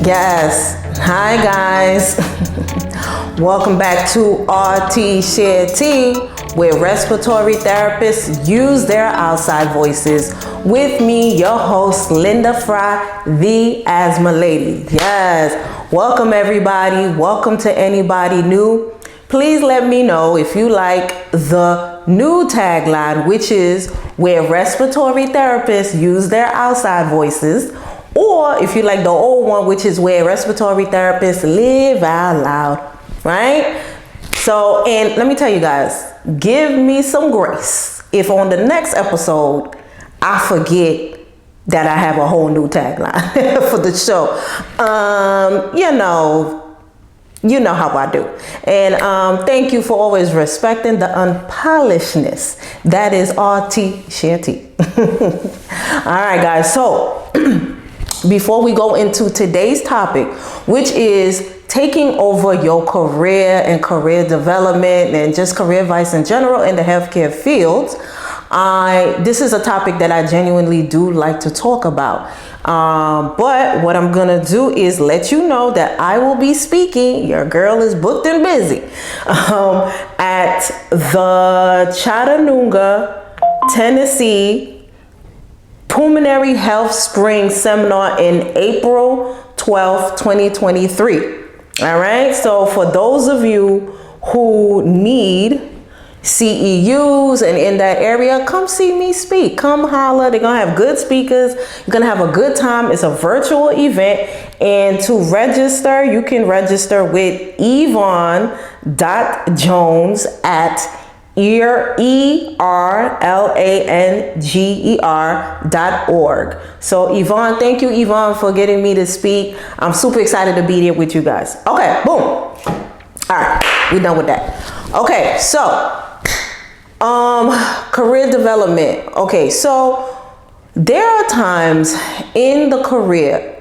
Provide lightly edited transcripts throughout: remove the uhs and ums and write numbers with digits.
Yes. Hi, guys. Welcome back to Rts Share Tea, where respiratory therapists use their outside voices. With me, your host, Linda Fry, the Asthma Lady. Yes. Welcome, everybody. Welcome to anybody new. Please let me know if you like the new tagline, which is where respiratory therapists use their outside voices, or if you like the old one, which is where respiratory therapists live out loud, right? So, and let me tell you guys, give me some grace if on the next episode I forget that I have a whole new tagline for the show. You know how I do. And thank you for always respecting the unpolishedness that is Rts Share Tea. All right, guys. So before we go into today's topic, which is taking over your career and career development and just career advice in general in the healthcare fields, this is a topic that I genuinely do like to talk about. But what I'm gonna do is let you know that I will be speaking. Your girl is booked and busy at the Chattanooga, Tennessee Pulmonary Health Spring Seminar in April 12th, 2023. All right. So for those of you who need CEUs and in that area, come see me speak. Come holler. They're going to have good speakers. You're going to have a good time. It's a virtual event. And to register, you can register with Yvonne.Jones at ERLANGER.org. So Yvonne, thank you, Yvonne, for getting me to speak. I'm super excited to be there with you guys. Okay, boom. All right, we're done with that. Okay, so career development. Okay, so there are times in the career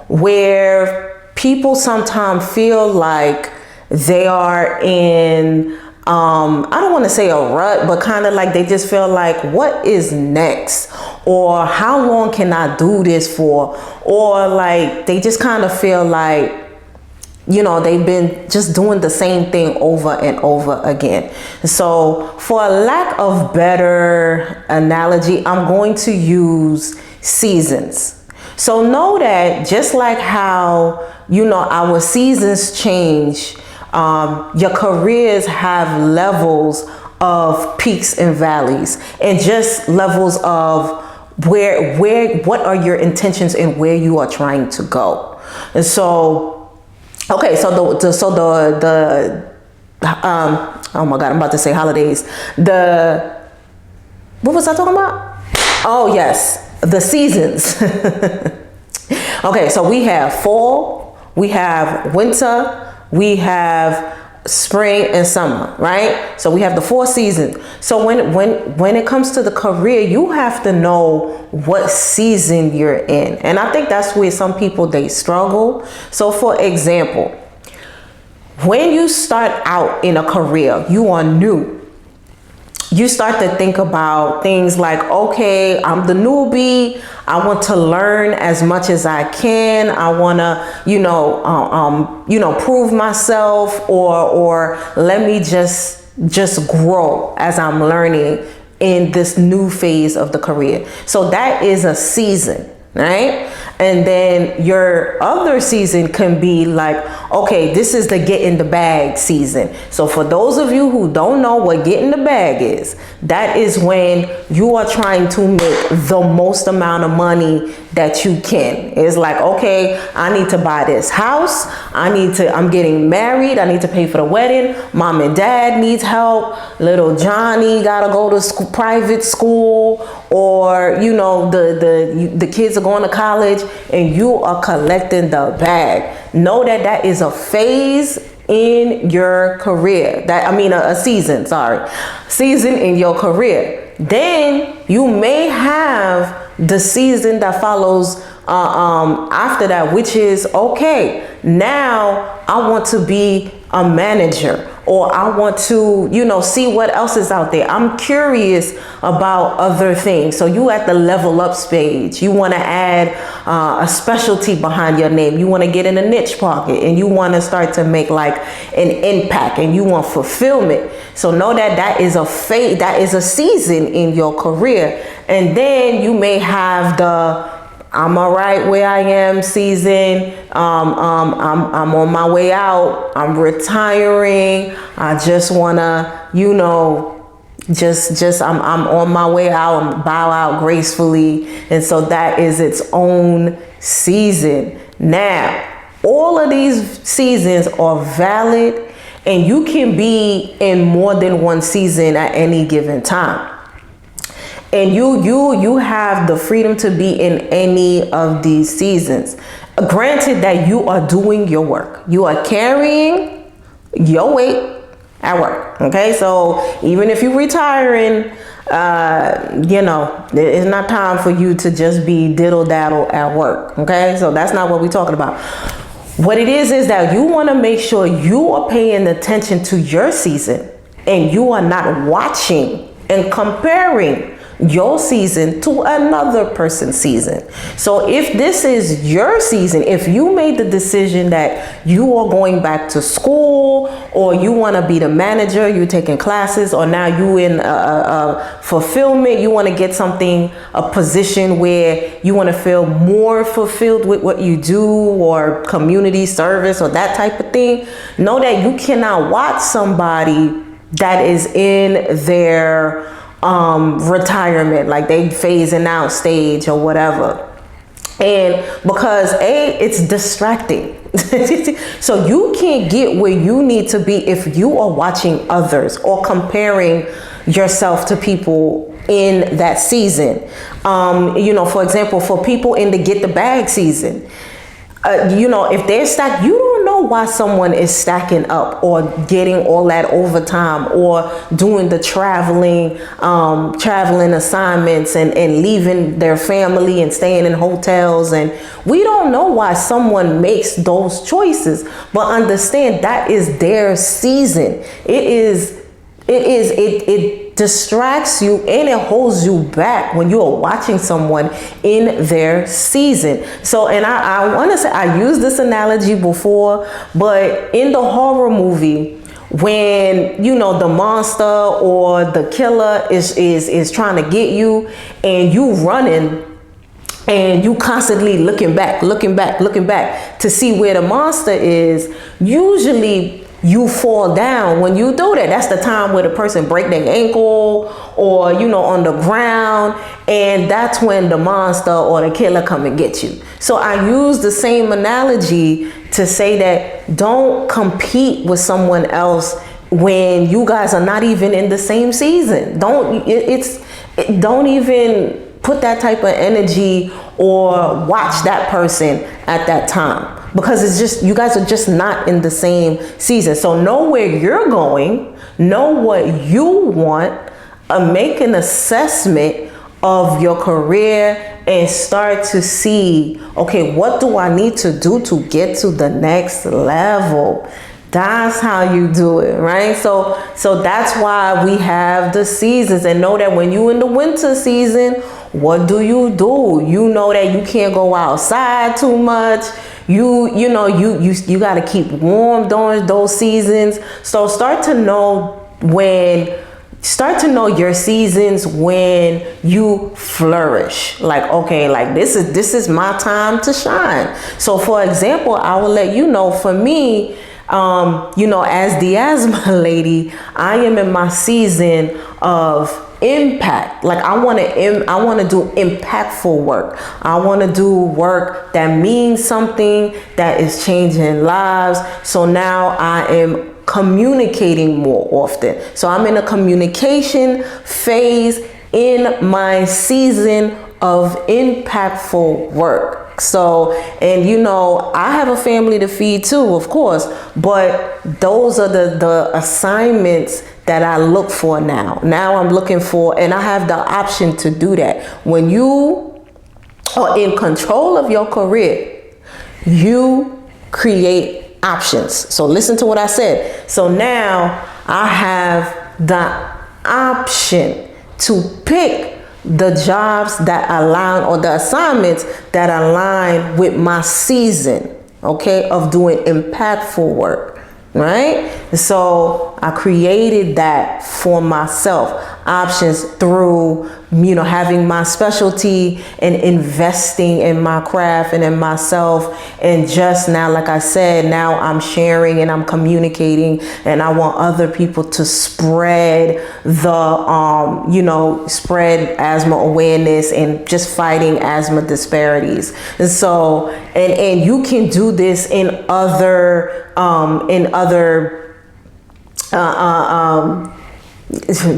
where people sometimes feel like they are in I don't want to say a rut, but kind of like they just feel like, what is next? Or how long can I do this for? Or like they just kind of feel like, you know, they've been just doing the same thing over and over again. So for a lack of better analogy, I'm going to use seasons. So know that just like how, you know, our seasons change, your careers have levels of peaks and valleys, and just levels of what are your intentions and where you are trying to go. And so, okay, so oh my God, I'm about to say holidays. What was I talking about? Oh yes, the seasons. Okay, so we have fall, we have winter, we have spring and summer, right? So we have the 4 seasons. So when it comes to the career, you have to know what season you're in. And I think that's where some people, they struggle. So for example, when you start out in a career, you are new. You start to think about things like, okay, I'm the newbie. I want to learn as much as I can. I want to, prove myself, or let me just grow as I'm learning in this new phase of the career. So that is a season, right? And then your other season can be like, okay, this is the get in the bag season. So for those of you who don't know what get in the bag is, that is when you are trying to make the most amount of money that you can. It's like, okay, I need to buy this house. I'm getting married. I need to pay for the wedding. Mom and dad needs help. Little Johnny gotta go to private school, or, you know, the kids are going to college, and you are collecting the bag. Know that is a phase in your career. A season in your career. Then you may have the season that follows after that, which is, okay, now I want to be a manager, or I want to, see what else is out there. I'm curious about other things. So you at the level up stage. You want to add a specialty behind your name. You want to get in a niche pocket, and you want to start to make like an impact, and you want fulfillment. So know that that is a phase, that is a season in your career. And then you may have the I'm all right where I am season. I'm on my way out. I'm retiring. I just wanna, I'm on my way out. I'm bow out gracefully. And so that is its own season. Now, all of these seasons are valid, and you can be in more than one season at any given time. And you have the freedom to be in any of these seasons. Granted that you are doing your work. You are carrying your weight at work. Okay, so even if you're retiring, it's not time for you to just be diddle-daddle at work. Okay, so that's not what we're talking about. What it is that you want to make sure you are paying attention to your season, and you are not watching and comparing your season to another person's season. So if this is your season, if you made the decision that you are going back to school, or you want to be the manager, you're taking classes, or now you in fulfillment, you want to get something, a position where you want to feel more fulfilled with what you do, or community service, or that type of thing, know that you cannot watch somebody that is in their retirement, like they phasing out stage or whatever. And because it's distracting. So you can't get where you need to be if you are watching others or comparing yourself to people in that season. For example, for people in the get the bag season, if they're stacked, you don't know why someone is stacking up or getting all that overtime or doing the traveling assignments and leaving their family and staying in hotels. And we don't know why someone makes those choices, but understand that is their season. It distracts you, and it holds you back when you are watching someone in their season. So, and I want to say, I used this analogy before, but in the horror movie, when the monster or the killer is trying to get you, and you running, and you constantly looking back to see where the monster is, usually you fall down. When you do that, that's the time where the person break their ankle or, on the ground. And that's when the monster or the killer come and get you. So I use the same analogy to say that don't compete with someone else when you guys are not even in the same season. Don't even put that type of energy or watch that person at that time. Because it's just, you guys are just not in the same season. So know where you're going, know what you want, make an assessment of your career, and start to see, okay, what do I need to do to get to the next level? That's how you do it, right? So that's why we have the seasons. And know that when you in the winter season, what do? You know that you can't go outside too much. You got to keep warm during those seasons. So start to know your seasons when you flourish. Like, okay, like this is my time to shine. So for example, I will let you know, for me, as the asthma lady, I am in my season of impact. Like I want to do impactful work. I want to do work that means something, that is changing lives. So now I am communicating more often. So I'm in a communication phase in my season of impactful work. So, and I have a family to feed too, of course, but those are the assignments that I look for now. Now I'm looking for, and I have the option to do that. When you are in control of your career, you create options. So listen to what I said. So now I have the option to pick the jobs that align, or the assignments that align with my season, okay, of doing impactful work, right? So I created that for myself, options through, having my specialty and investing in my craft and in myself. And just now, like I said, now I'm sharing and I'm communicating, and I want other people to spread the, spread asthma awareness and just fighting asthma disparities. And so, and you can do this in other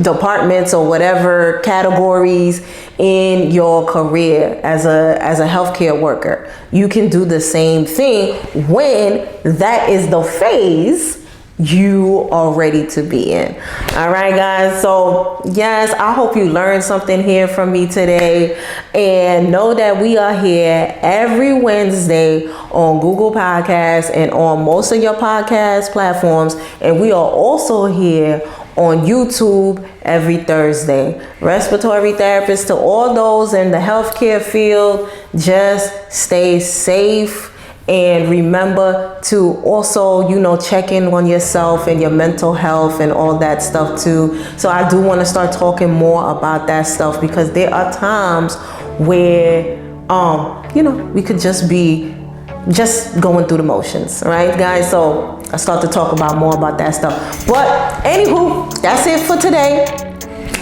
departments or whatever categories in your career as a healthcare worker. You can do the same thing when that is the phase you are ready to be in. All right, guys. So yes, I hope you learned something here from me today, and know that we are here every Wednesday on Google Podcasts and on most of your podcast platforms. And we are also here on YouTube every Thursday. Respiratory therapists, to all those in the healthcare field, just stay safe. And remember to also, check in on yourself and your mental health and all that stuff too. So I do want to start talking more about that stuff, because there are times where, we could just be going through the motions, right, guys? So I start to talk more about that stuff. But anywho, that's it for today.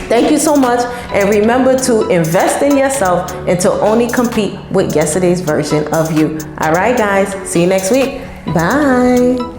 Thank you so much. And remember to invest in yourself and to only compete with yesterday's version of you. All right, guys. See you next week. Bye.